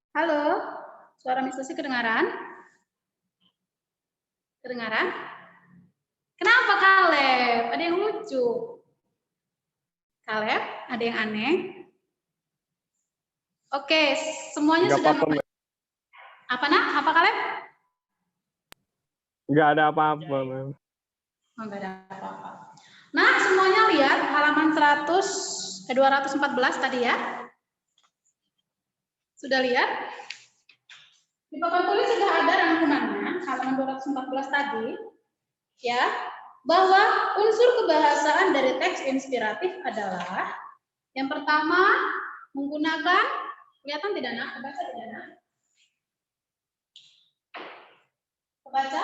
Halo, suara Miss Lucy kedengaran? Kedengaran? Kenapa Kaleb? Ada yang lucu. Kaleb, ada yang aneh? Oke, semuanya Nggak sudah apa-apa. Apa nak? Apa Kaleb? Nggak ada apa-apa. Oh, nggak ada apa-apa. Nah, semuanya lihat halaman 214 tadi ya. Sudah lihat? Di papan tulis sudah ada rangkumannya, halaman 214 tadi. Ya, bahwa unsur kebahasaan dari teks inspiratif adalah yang pertama menggunakan, kelihatan tidak nak? Kebaca tidak nak? Kebaca?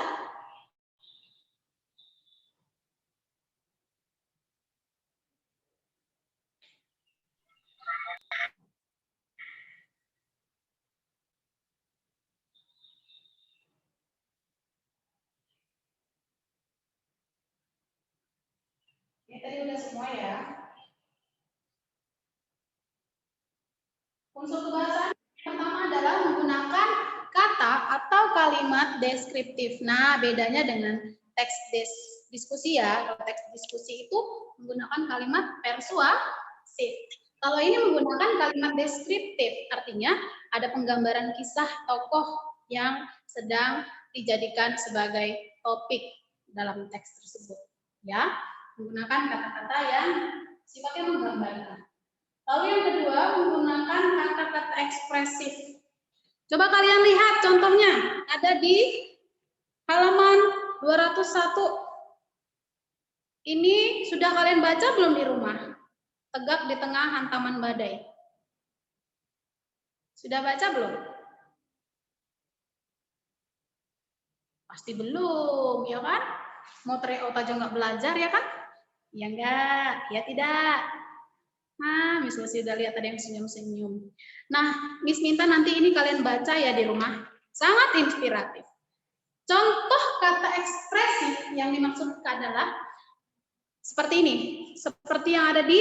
Ini tadi udah semua ya. Unsur kebahasaan pertama adalah menggunakan kata atau kalimat deskriptif. Nah, bedanya dengan teks diskusi ya. Kalau teks diskusi itu menggunakan kalimat persuasif. Kalau ini menggunakan kalimat deskriptif, artinya ada penggambaran kisah tokoh yang sedang dijadikan sebagai topik dalam teks tersebut. Ya, menggunakan kata-kata yang sifatnya menggambarkan. Lalu yang kedua, menggunakan kata-kata ekspresif. Coba kalian lihat contohnya, ada di halaman 201. Ini sudah kalian baca belum di rumah? Tegak di tengah hantaman badai. Sudah baca belum? Pasti belum, ya kan? Mau tryout aja nggak belajar, ya kan? Ya enggak, ya tidak. Nah, Miss Lucy udah lihat ada yang senyum-senyum. Nah, Miss minta nanti ini kalian baca ya di rumah. Sangat inspiratif. Contoh kata ekspresif yang dimaksud adalah seperti ini. Seperti yang ada di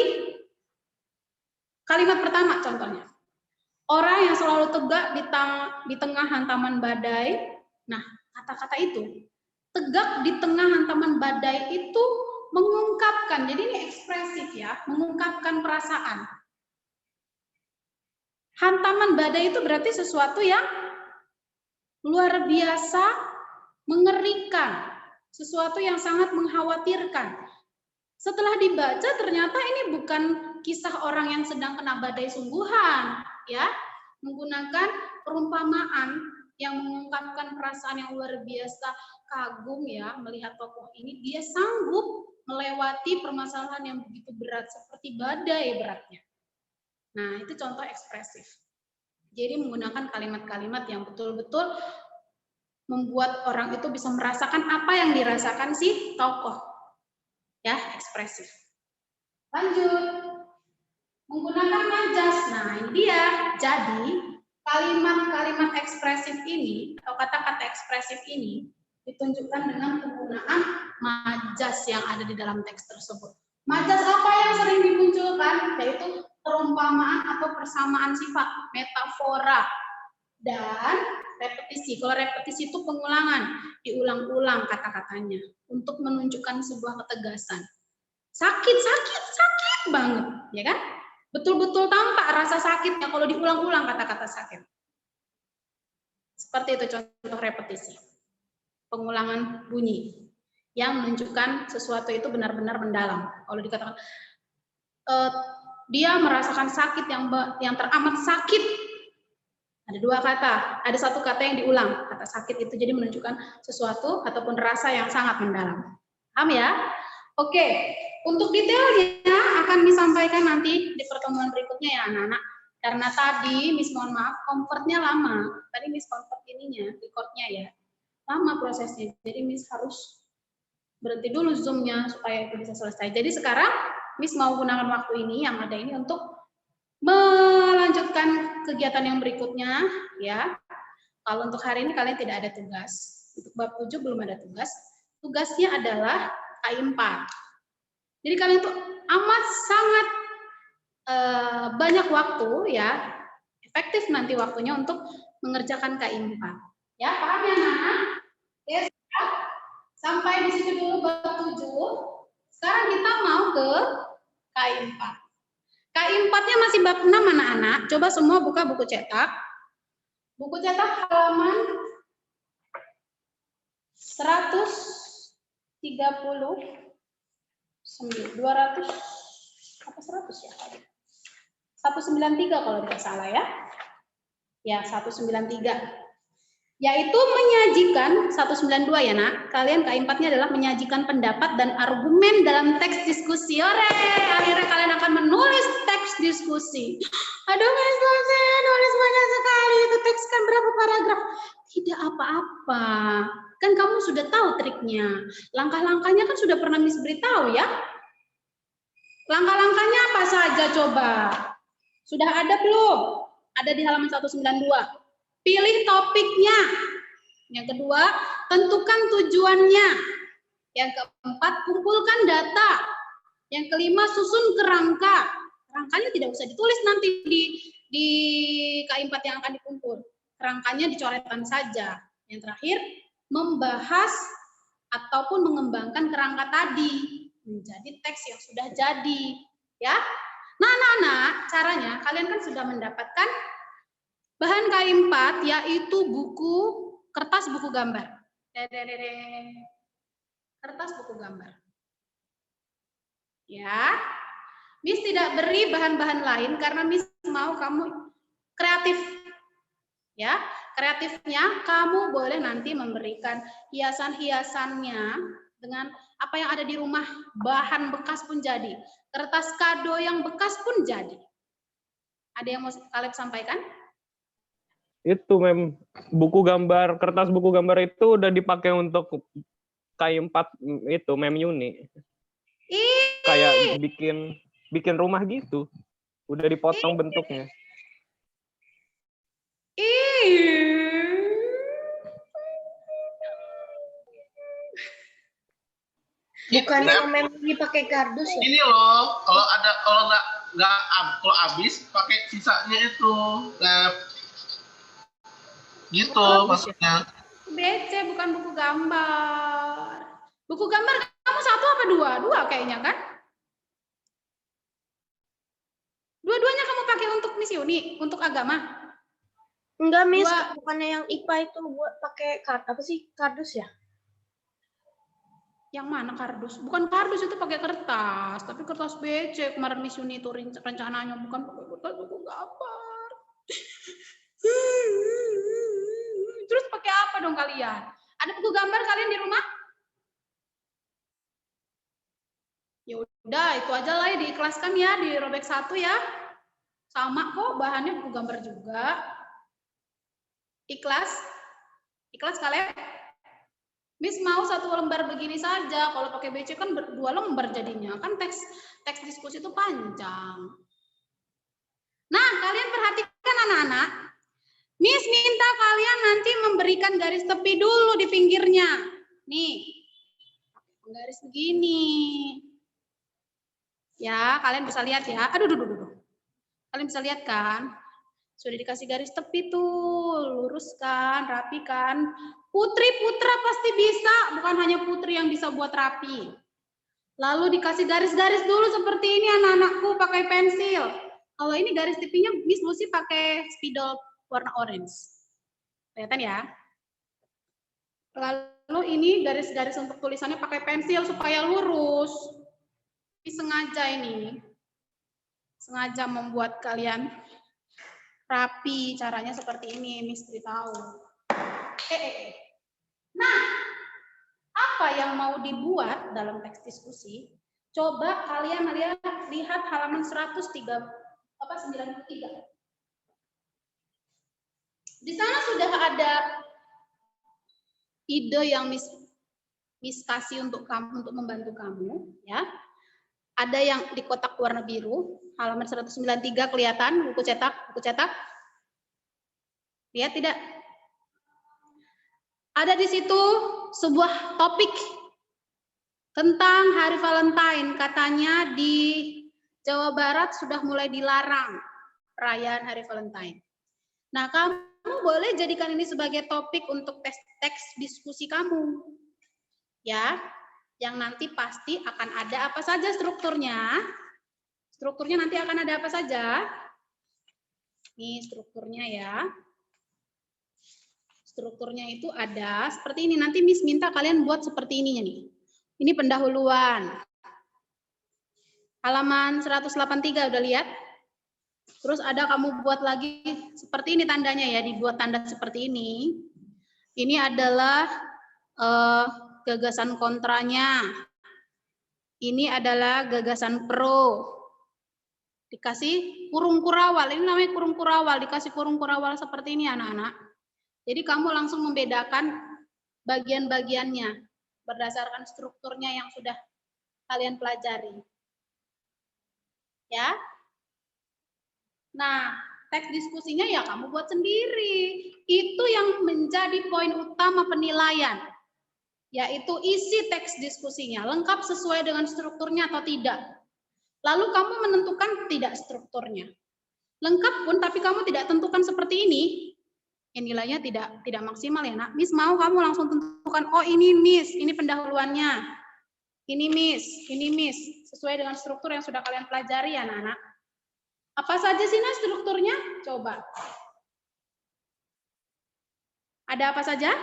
kalimat pertama contohnya. Orang yang selalu tegak di tengah hantaman badai. Nah, kata-kata itu, tegak di tengah hantaman badai itu mengungkapkan, jadi ini ekspresif ya, mengungkapkan perasaan. Hantaman badai itu berarti sesuatu yang luar biasa, mengerikan, sesuatu yang sangat mengkhawatirkan. Setelah dibaca ternyata ini bukan kisah orang yang sedang kena badai sungguhan, ya, menggunakan perumpamaan yang mengungkapkan perasaan yang luar biasa, kagum ya melihat tokoh ini, dia sanggup melewati permasalahan yang begitu berat seperti badai beratnya. Nah, itu contoh ekspresif. Jadi menggunakan kalimat-kalimat yang betul-betul membuat orang itu bisa merasakan apa yang dirasakan si tokoh. Ya, ekspresif. Lanjut. Menggunakan majas. Nah, ini dia. Jadi, kalimat-kalimat ekspresif ini atau kata-kata ekspresif ini ditunjukkan dengan penggunaan majas yang ada di dalam teks tersebut. Majas apa yang sering dimunculkan? Yaitu perumpamaan atau persamaan sifat, metafora, dan repetisi. Kalau repetisi itu pengulangan, diulang-ulang kata-katanya untuk menunjukkan sebuah ketegasan. Sakit banget, ya kan? Betul-betul tampak rasa sakitnya kalau diulang-ulang kata-kata sakit. Seperti itu contoh repetisi. Pengulangan bunyi yang menunjukkan sesuatu itu benar-benar mendalam. Kalau dikatakan dia merasakan sakit yang teramat sakit, ada dua kata, ada satu kata yang diulang, kata sakit itu jadi menunjukkan sesuatu ataupun rasa yang sangat mendalam. Paham ya? Oke, untuk detailnya akan disampaikan nanti di pertemuan berikutnya ya anak-anak. Karena tadi Miss mohon maaf, convertnya lama. Tadi Miss convert ininya, recordnya ya. Lama prosesnya, jadi Miss harus berhenti dulu Zoom-nya supaya itu bisa selesai. Jadi sekarang Miss mau gunakan waktu ini yang ada ini untuk melanjutkan kegiatan yang berikutnya ya. Kalau untuk hari ini kalian tidak ada tugas. Untuk bab 7 belum ada tugas. Tugasnya adalah K4. Jadi kalian tuh amat sangat banyak waktu ya. efektif nanti waktunya untuk mengerjakan KI 4. Ya, paham ya, Nana? Oke, sampai di situ dulu bab 7. Sekarang kita mau ke KI 4. KI 4-nya masih bab 6, anak-anak. Coba semua buka buku cetak. Buku cetak halaman 200 apa 100 ya? 193 kalau tidak salah ya. Ya, 193. Yaitu menyajikan 192 ya, Nak. Kalian KI 4-nya adalah menyajikan pendapat dan argumen dalam teks diskusi. Ore, akhirnya kalian akan menulis teks diskusi. Aduh, Mas, saya nulis banyak sekali. Itu teks kan berapa paragraf? Tidak apa-apa. Kan kamu sudah tahu triknya. Langkah-langkahnya kan sudah pernah Miss beritahu ya. Langkah-langkahnya apa saja coba? Sudah ada belum? Ada di halaman 192. Pilih topiknya. Yang kedua, tentukan tujuannya. Yang keempat, kumpulkan data. Yang kelima, susun kerangka. Kerangkanya tidak usah ditulis nanti di KI 4 yang akan dikumpul. Kerangkanya dicoretkan saja. Yang terakhir, membahas ataupun mengembangkan kerangka tadi menjadi teks yang sudah jadi. Ya. Nah, anak-anak, caranya kalian kan sudah mendapatkan bahan KI 4 yaitu buku kertas buku gambar. Kertas buku gambar. Ya. Miss tidak beri bahan-bahan lain karena Miss mau kamu kreatif. Ya, kreatifnya kamu boleh nanti memberikan hiasan-hiasannya dengan apa yang ada di rumah, bahan bekas pun jadi. Kertas kado yang bekas pun jadi. Ada yang mau kalian sampaikan? Itu mem buku gambar, kertas buku gambar itu udah dipakai untuk KI 4 itu mem Yuni. Kayak bikin rumah gitu. Udah dipotong bentuknya. Bukan yang memang dipakai kardus ya? Ini loh, kalau kalau habis pakai sisanya itu. Gitu maksudnya. BC bukan buku gambar. Buku gambar kamu satu apa dua? Dua kayaknya kan? Dua-duanya kamu pakai untuk misiuni, untuk agama? Enggak, Miss. Bukannya yang IPA itu buat pakai apa sih? Kardus ya? Yang mana kardus? Bukan kardus, itu pakai kertas. Tapi kertas BC kemarin misiuni itu rencananya bukan pakai kertas buku gambar. Terus pakai apa dong kalian? Ada buku gambar kalian di rumah? Ya udah, itu aja lah ya, diikhlaskan ya, dirobek satu ya. Sama kok, bahannya buku gambar juga. Ikhlas? Ikhlas kalian? Miss mau satu lembar begini saja. Kalau pakai BC kan 2 lembar jadinya. Kan teks diskusi itu panjang. Nah, kalian perhatikan anak-anak. Miss minta kalian nanti memberikan garis tepi dulu di pinggirnya. Nih, garis begini. Ya, kalian bisa lihat ya. Aduh. Kalian bisa lihat kan? Sudah dikasih garis tepi tuh. Luruskan, rapikan. Putri putra pasti bisa. Bukan hanya putri yang bisa buat rapi. Lalu dikasih garis-garis dulu seperti ini anak-anakku pakai pensil. Kalau ini garis tepinya Miss Lucy pakai spidol warna orange. Kelihatan ya? Lalu ini garis-garis untuk tulisannya pakai pensil supaya lurus. Ini sengaja membuat kalian rapi. Caranya seperti ini, Miss beritahu. Nah, apa yang mau dibuat dalam teks diskusi? Coba kalian lihat halaman 193. Di sana sudah ada ide yang Miss kasih untuk kamu, untuk membantu kamu, ya. Ada yang di kotak warna biru, halaman 193 kelihatan buku cetak. Lihat tidak? Ada di situ sebuah topik tentang Hari Valentine. Katanya di Jawa Barat sudah mulai dilarang perayaan Hari Valentine. Nah, kamu boleh jadikan ini sebagai topik untuk teks diskusi kamu. Ya, yang nanti pasti akan ada apa saja strukturnya. Strukturnya nanti akan ada apa saja? Ini strukturnya ya. Strukturnya itu ada seperti ini. Nanti Miss minta kalian buat seperti ininya nih. Ini pendahuluan. Halaman 183 udah lihat? Terus ada kamu buat lagi seperti ini tandanya ya, dibuat tanda seperti ini. Ini adalah gagasan kontranya. Ini adalah gagasan pro. Dikasih kurung kurawal. Ini namanya kurung kurawal. Dikasih kurung kurawal seperti ini anak-anak. Jadi kamu langsung membedakan bagian-bagiannya berdasarkan strukturnya yang sudah kalian pelajari. Ya. Nah, teks diskusinya ya kamu buat sendiri. Itu yang menjadi poin utama penilaian. Yaitu isi teks diskusinya lengkap sesuai dengan strukturnya atau tidak. Lalu kamu menentukan tidak strukturnya. Lengkap pun tapi kamu tidak tentukan seperti ini. Ya, nilainya tidak maksimal ya nak. Miss mau kamu langsung tentukan, oh ini Miss, ini pendahuluannya. Ini Miss, sesuai dengan struktur yang sudah kalian pelajari ya anak-anak. Apa saja sih nak strukturnya? Coba. Ada apa saja?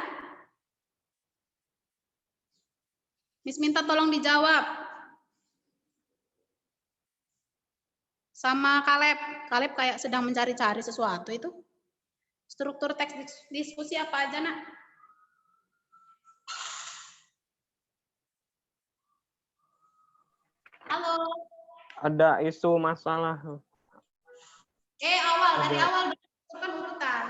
Miss minta tolong dijawab. Sama Kaleb. Kaleb kayak sedang mencari-cari sesuatu itu. Struktur teks diskusi apa aja, nak? Halo. Ada isu masalah. Dari awal bukan urutan.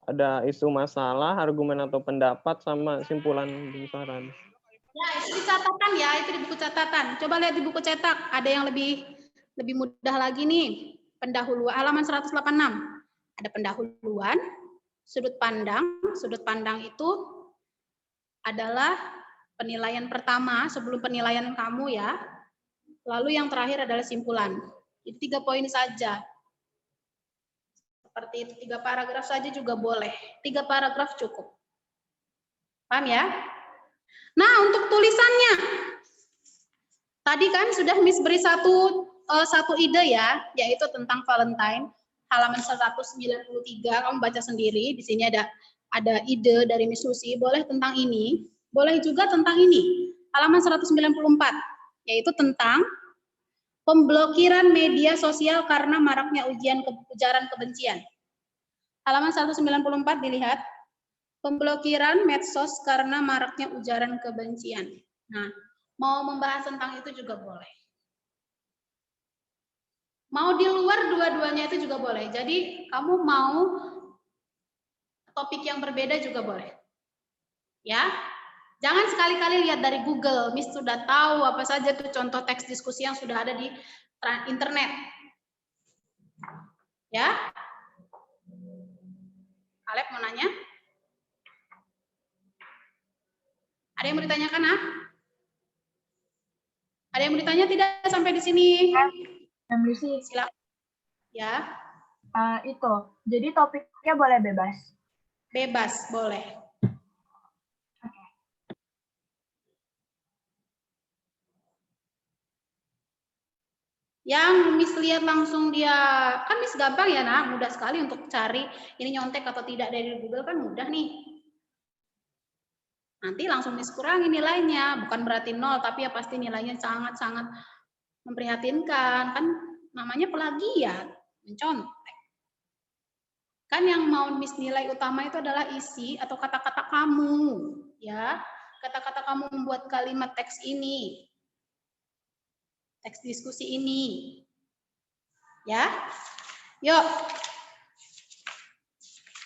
Ada isu masalah, argumen atau pendapat, sama simpulan besaran. Ya, itu dicatatkan ya, itu di buku catatan. Coba lihat di buku cetak, ada yang lebih mudah lagi nih. Pendahuluan, halaman 186. Ada pendahuluan, sudut pandang. Sudut pandang itu adalah penilaian pertama sebelum penilaian kamu ya. Lalu yang terakhir adalah simpulan. Itu 3 poin saja. Seperti itu, 3 paragraf saja juga boleh. 3 paragraf cukup. Paham ya? Nah, untuk tulisannya. Tadi kan sudah Miss beri satu ide ya, yaitu tentang Valentine. Halaman 193, kamu baca sendiri. Di sini ada ide dari Miss Susi, boleh tentang ini, boleh juga tentang ini. Halaman 194, yaitu tentang pemblokiran media sosial karena maraknya ujaran kebencian. Halaman 194 dilihat. Pemblokiran medsos karena maraknya ujaran kebencian. Nah, mau membahas tentang itu juga boleh. Mau di luar dua-duanya itu juga boleh. Jadi, kamu mau topik yang berbeda juga boleh. Ya. Jangan sekali-kali lihat dari Google. Miss sudah tahu apa saja tuh contoh teks diskusi yang sudah ada di internet. Ya. Kaleb mau nanya? Ada yang mau ditanyakan, ah? Ada yang mau ditanya tidak sampai di sini? Silakan. Ya. Itu. Jadi topiknya boleh bebas. Bebas, boleh. Yang Miss lihat langsung dia, kan Miss gampang ya nak, mudah sekali untuk cari ini nyontek atau tidak dari Google kan mudah nih. Nanti langsung Miss kurangi nilainya, bukan berarti 0, tapi ya pasti nilainya sangat-sangat memprihatinkan, kan namanya plagiat, mencontek. Kan yang mau Miss nilai utama itu adalah isi atau kata-kata kamu, ya. Kata-kata kamu membuat kalimat teks ini. Teks diskusi ini. Ya. Yuk.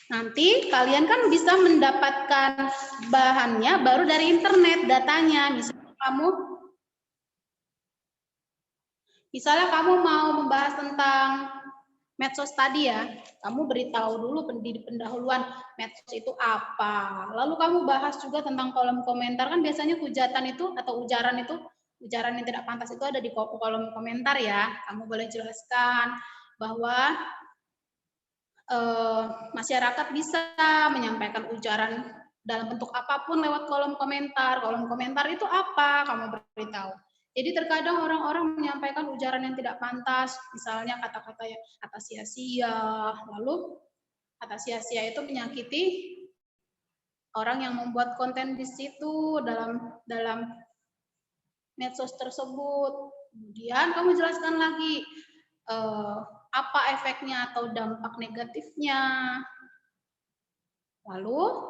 Nanti kalian kan bisa mendapatkan bahannya baru dari internet, datanya. Misalnya kamu mau membahas tentang medsos tadi ya, kamu beritahu dulu di pendahuluan medsos itu apa. Lalu kamu bahas juga tentang kolom komentar, kan biasanya hujatan itu atau ujaran yang tidak pantas itu ada di kolom komentar ya. Kamu boleh jelaskan bahwa masyarakat bisa menyampaikan ujaran dalam bentuk apapun lewat kolom komentar. Kolom komentar itu apa? Kamu beritahu. Jadi terkadang orang-orang menyampaikan ujaran yang tidak pantas, misalnya kata-kata yang kata sia-sia, lalu kata sia-sia itu menyakiti orang yang membuat konten di situ dalam medsos tersebut. Kemudian kamu jelaskan lagi apa efeknya atau dampak negatifnya. Lalu,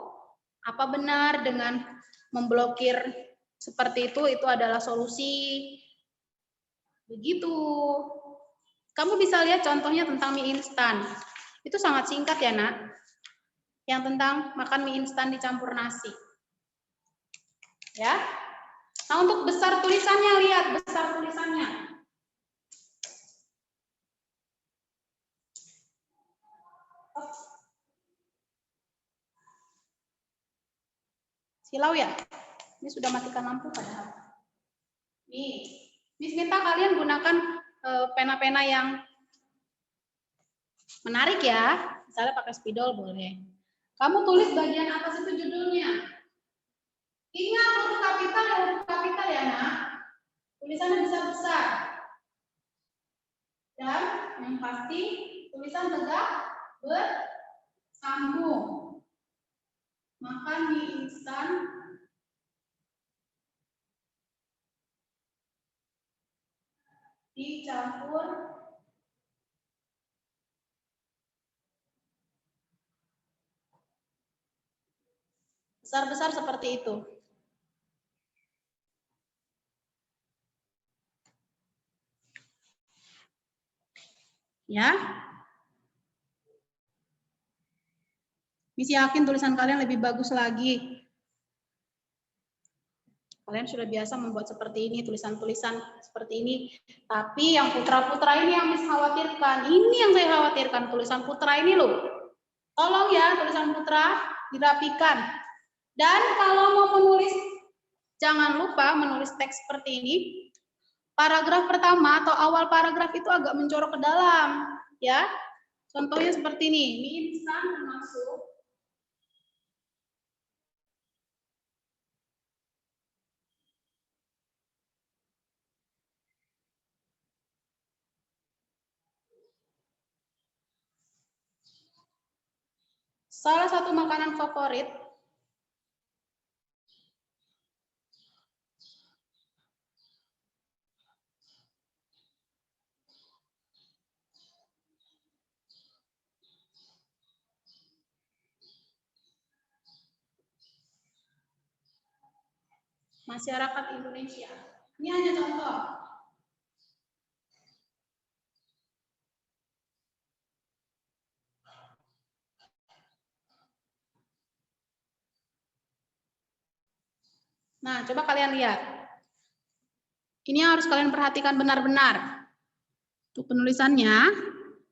apa benar dengan memblokir seperti itu adalah solusi? Begitu. Kamu bisa lihat contohnya tentang mie instan. Itu sangat singkat ya, Nak. Yang tentang makan mie instan dicampur nasi. Ya. Nah, untuk besar tulisannya, lihat besar tulisannya. Silau ya? Ini sudah matikan lampu padahal. Nih, Miss minta kalian gunakan pena-pena yang menarik ya. Misalnya pakai spidol boleh. Kamu tulis bagian atas itu judulnya. Ingat huruf kapital ya, Nak. Tulisannya besar-besar. Dan yang pasti tulisan tegak bersambung. Makan mie instan dicampur besar-besar seperti itu. Ya. Misi yakin tulisan kalian lebih bagus lagi. Kalian sudah biasa membuat seperti ini, tulisan-tulisan seperti ini. Tapi yang putra-putra ini yang Miss khawatirkan. Ini yang saya khawatirkan, tulisan putra ini loh. Tolong ya, tulisan putra dirapikan. Dan kalau mau menulis, jangan lupa menulis teks seperti ini. Paragraf pertama atau awal paragraf itu agak mencorok ke dalam. Ya, contohnya seperti ini. Mie instan termasuk salah satu makanan favorit masyarakat Indonesia. Ini hanya contoh. Nah, coba kalian lihat. Ini harus kalian perhatikan benar-benar. Untuk penulisannya,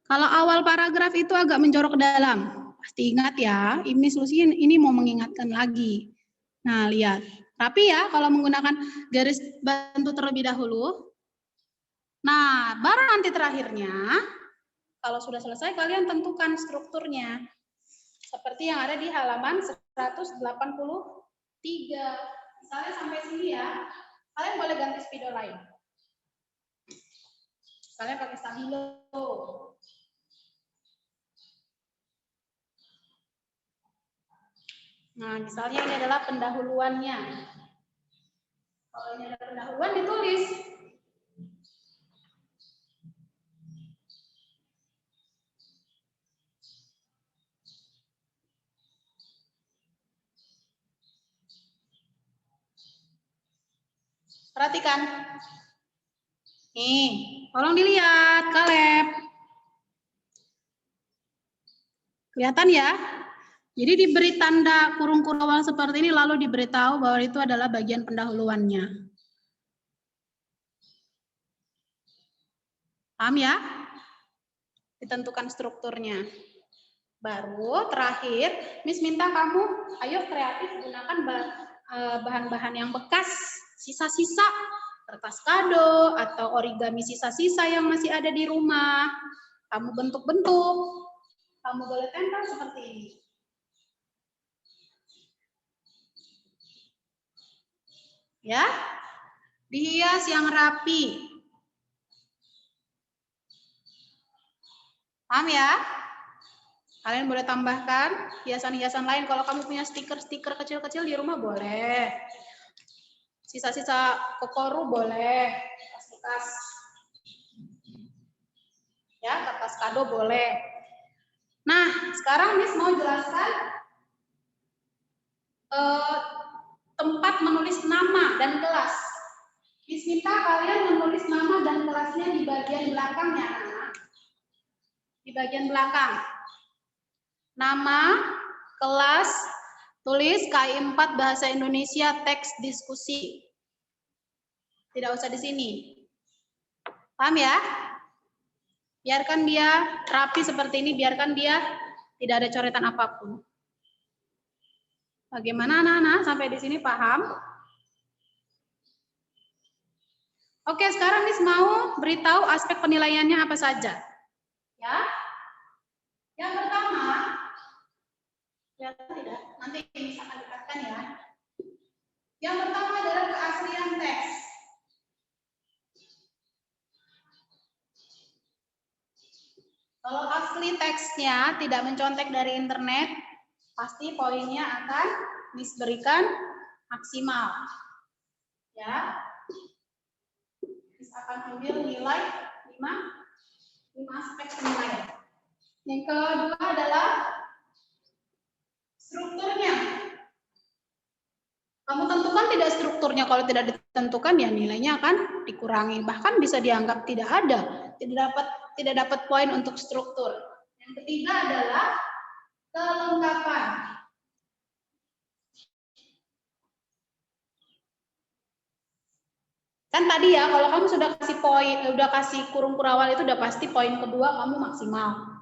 kalau awal paragraf itu agak mencorok ke dalam. Pasti ingat ya, Miss Lucy ini mau mengingatkan lagi. Nah, lihat. Tapi ya, kalau menggunakan garis bantu terlebih dahulu. Nah, baru nanti terakhirnya, kalau sudah selesai, kalian tentukan strukturnya. Seperti yang ada di halaman 183. Misalnya sampai sini ya, kalian boleh ganti spidol lain. Kalian pakai stabilo. Nah, misalnya ini adalah pendahuluannya. Kalau ini ada pendahuluan, ditulis. Perhatikan. Nih, tolong dilihat, Kaleb. Kelihatan ya? Jadi diberi tanda kurung kurung seperti ini, lalu diberitahu bahwa itu adalah bagian pendahuluannya. Paham ya? Ditentukan strukturnya. Baru terakhir, Miss minta kamu, ayo kreatif gunakan bahan-bahan yang bekas, sisa-sisa, kertas kado, atau origami sisa-sisa yang masih ada di rumah. Kamu bentuk-bentuk. Kamu boleh tempel seperti ini. Ya, dihias yang rapi. Paham ya? Kalian boleh tambahkan hiasan-hiasan lain. Kalau kamu punya stiker-stiker kecil-kecil di rumah boleh. Sisa-sisa kokoru boleh. Bekas-bekas. Ya, kertas kado boleh. Nah, sekarang Miss mau jelaskan tempat menulis nama dan kelas. Miss minta kalian menulis nama dan kelasnya di bagian belakangnya, anak. Di bagian belakang. Nama, kelas, tulis KI 4 Bahasa Indonesia teks diskusi. Tidak usah di sini. Paham ya? Biarkan dia rapi seperti ini, biarkan dia tidak ada coretan apapun. Bagaimana anak-anak sampai di sini paham? Oke, sekarang Miss mau beritahu aspek penilaiannya apa saja. Ya. Yang pertama, ya tidak, nanti Miss akan dekatkan ya. Yang pertama adalah keaslian teks. Kalau asli teksnya tidak mencontek dari internet, pasti poinnya akan Miss berikan maksimal. Ya. Miss akan ambil nilai 5 aspek penilaian. Yang kedua adalah strukturnya. Kamu tentukan tidak strukturnya, kalau tidak ditentukan ya nilainya akan dikurangi. Bahkan bisa dianggap tidak ada, tidak dapat poin untuk struktur. Yang ketiga adalah kelengkapan. Kan tadi ya, kalau kamu sudah kasih poin, udah kasih kurung kurawal itu udah pasti poin kedua kamu maksimal.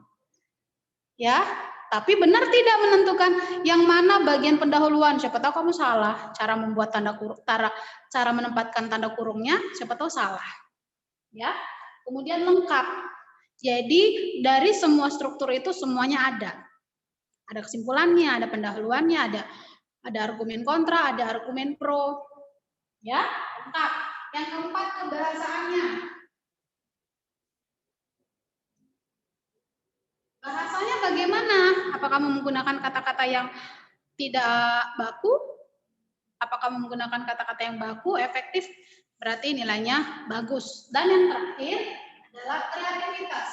Ya, tapi benar tidak menentukan yang mana bagian pendahuluan. Siapa tahu kamu salah cara membuat tanda kurung, cara menempatkan tanda kurungnya, siapa tahu salah. Ya. Kemudian lengkap. Jadi dari semua struktur itu semuanya ada. Ada kesimpulannya, ada pendahuluannya, ada argumen kontra, ada argumen pro. Ya, lengkap. Yang keempat, kebahasaannya. Bahasanya bagaimana? Apa kamu menggunakan kata-kata yang tidak baku? Apa kamu menggunakan kata-kata yang baku, efektif? Berarti nilainya bagus. Dan yang terakhir adalah kreativitas.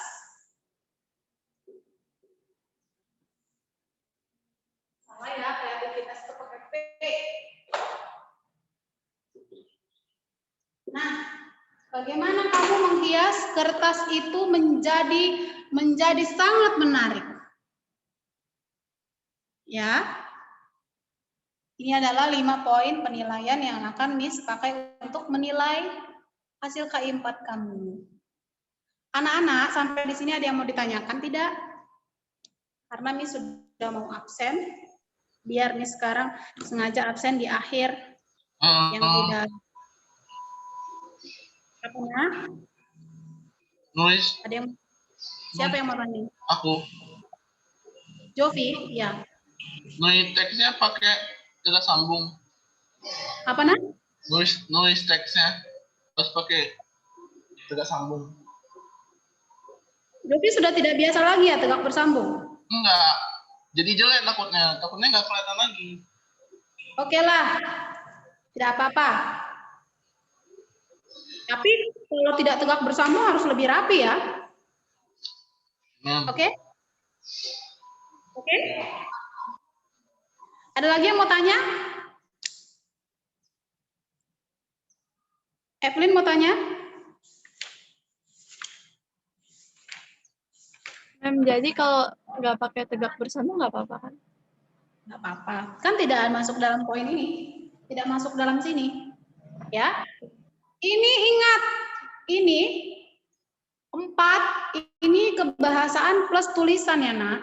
Salah ya, kreativitas itu pakai P. Nah, bagaimana kamu menghias kertas itu menjadi sangat menarik? Ya, ini adalah 5 poin penilaian yang akan Miss pakai untuk menilai hasil KI 4 kamu. Anak-anak, sampai di sini ada yang mau ditanyakan tidak? Karena Miss sudah mau absen, biar Miss sekarang sengaja absen di akhir yang tidak. Apanya? Nulis. Ada yang siapa yang mau tanya? Aku. Jovi, ya. Nulis teksnya pakai tidak sambung. Apa nak? Nulis teksnya harus pakai tidak sambung. Jovi sudah tidak biasa lagi ya tegak bersambung? Enggak. Jadi jelek takutnya nggak kelihatan lagi. Oke lah, tidak apa-apa. Tapi kalau tidak tegak bersambung harus lebih rapi ya. Oke? Oke? Ada lagi yang mau tanya? Evelyn mau tanya? Jadi kalau nggak pakai tegak bersambung nggak apa-apa kan? Nggak apa-apa. Kan tidak masuk dalam poin ini. Tidak masuk dalam sini. Ya. Ini ingat. Ini 4. Ini kebahasaan plus tulisan ya nak.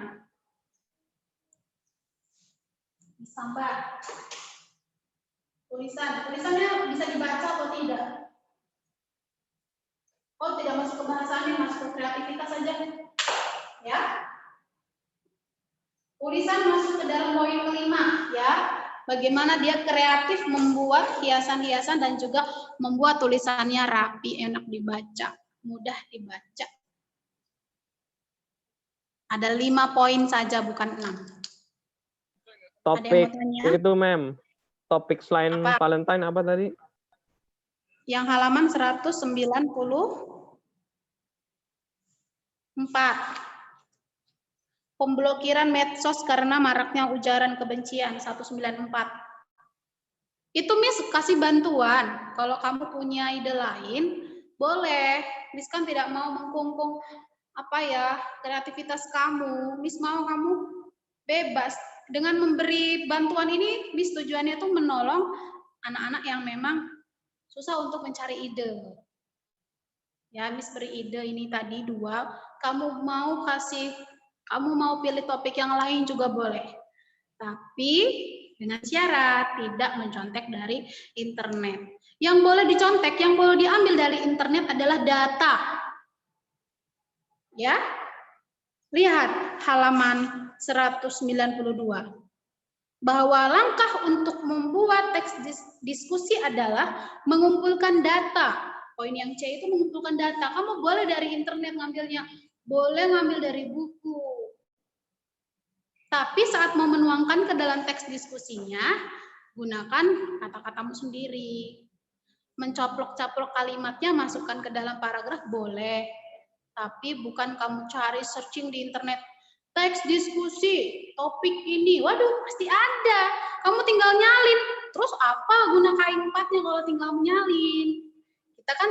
Tambah. Tulisannya bisa dibaca atau tidak? Oh, tidak masuk ke bahasanya, masuk ke kreativitas saja. Tulisan masuk ke dalam poin kelima ya. Bagaimana dia kreatif membuat hiasan-hiasan dan juga membuat tulisannya rapi, enak dibaca, mudah dibaca. Ada 5 poin saja, bukan 6. Topik itu, Mem. Topik selain Apa? Valentine apa tadi? Yang halaman 194. Pemblokiran medsos karena maraknya ujaran kebencian 194. Itu Miss kasih bantuan. Kalau kamu punya ide lain, boleh. Miss kan tidak mau mengkungkung kreativitas kamu. Miss mau kamu bebas. Dengan memberi bantuan ini, Miss tujuannya itu menolong anak-anak yang memang susah untuk mencari ide. Ya, Miss beri ide ini tadi 2. Kamu mau pilih topik yang lain juga boleh. Tapi dengan syarat tidak mencontek dari internet. Yang boleh dicontek, yang boleh diambil dari internet adalah data. Ya. Lihat halaman 192. Bahwa langkah untuk membuat teks diskusi adalah mengumpulkan data. Poin yang C itu mengumpulkan data. Kamu boleh dari internet ngambilnya, boleh ngambil dari buku. Tapi saat mau menuangkan ke dalam teks diskusinya, gunakan kata-katamu sendiri. Mencoplok-caplok kalimatnya, masukkan ke dalam paragraf boleh. Tapi bukan kamu cari searching di internet. Teks diskusi, topik ini, waduh pasti ada. Kamu tinggal nyalin. Terus apa guna K4-nya kalau tinggal menyalin? Kita kan